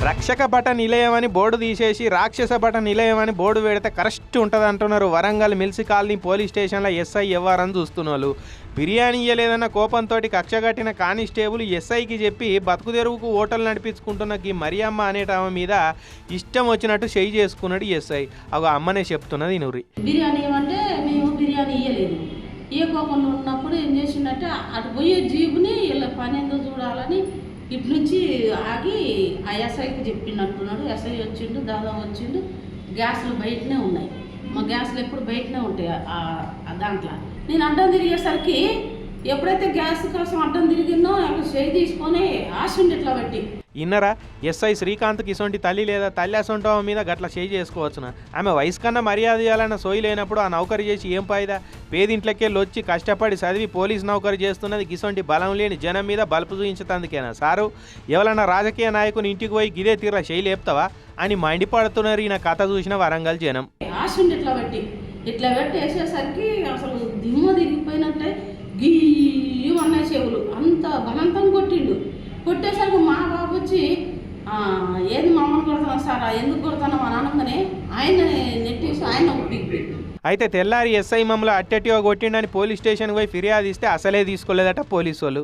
రక్షక భట నిలయం అని బోర్డు తీసేసి రాక్షస భట నిలయం అని బోర్డు పెడితే కరెక్ట్ ఉంటుంది అంటున్నారు వరంగల్ మిల్సి కాలనీ పోలీస్ స్టేషన్లో ఎస్ఐ ఎవరని చూస్తున్నారు. బిర్యానీ ఇయ్యలేదన్న కోపంతో కక్షగట్టిన కానిస్టేబుల్ ఎస్ఐకి చెప్పి బతుకు తెరువుకు హోటల్ నడిపించుకుంటున్న ఈ మరియమ్మ అనేటామె మీద ఇష్టం వచ్చినట్టు చెయ్యి చేసుకున్నాడు ఎస్ఐ. అగో అమ్మనే చెప్తున్నది నూరి. బిర్యానీ అంటే మేము బిర్యానీ ఇయ్యలేదు, ఇయ్యకోకుండా ఉన్నప్పుడు ఏం చేసిందంటే అటు పోయే జీబుని ఇలా పని ఎందుకు చూడాలని ఇటు నుంచి ఆగి ఆ ఎస్ఐకి చెప్పినట్టున్నాడు. ఎస్ఐ వచ్చిండు, దాదాపు వచ్చిండు. గ్యాసులు బయటనే ఉన్నాయి, మా గ్యాసులు ఎప్పుడు బయటనే ఉంటాయి దాంట్లో. నేను అడ్డం తిరిగేసరికి ఎప్పుడైతే గ్యాస్ కోసం అడ్డం తిరిగిందో అక్కడ చేయి తీసుకొని ఆశుండి ఇట్లా పెట్టి ఇన్నరా ఎస్ఐ శ్రీకాంత్కి ఇసొంటి తల్లి లేదా తల్లి అసొంటవ మీద గట్ల చేయి చేసుకోవచ్చున. ఆమె వయసు కన్నా మర్యాద చేయాలన్న సోయి లేనప్పుడు ఆ నౌకరి చేసి ఏం ఫాయిదా? పేదింట్లకెళ్ళి వచ్చి కష్టపడి చదివి పోలీస్ నౌకరి చేస్తున్నది గిసొంటి బలం లేని జనం మీద బలుపు చూయించతందుకేనా సారు? ఎవరన్నా రాజకీయ నాయకుని ఇంటికి పోయి గిదే తీరా చేయి లేపుతావా అని మండిపడుతున్నారు ఈయన కథ చూసిన వరంగల్ జనం. ఆశుండి ఇట్లా పెట్టి వేసేసరికి అసలు దిమ్మ తిరిగిపోయినట్టే గీయమన్నాయి చెవులు, అంత బలంతం కొట్టిండు. కొట్టేసరికి మా బాబు వచ్చి ఏది మమ్మల్ని కొడతాను సార్, ఎందుకు కొడతాను అని అనగానే ఆయన నెట్టేసి ఆయన ఒకటి. అయితే తెల్లారి ఎస్ఐ మమ్మల్ని అట్టెట్టిగా కొట్టిండని పోలీస్ స్టేషన్కి పోయి ఫిర్యాదు ఇస్తే అసలే తీసుకోలేదట పోలీసు వాళ్ళు.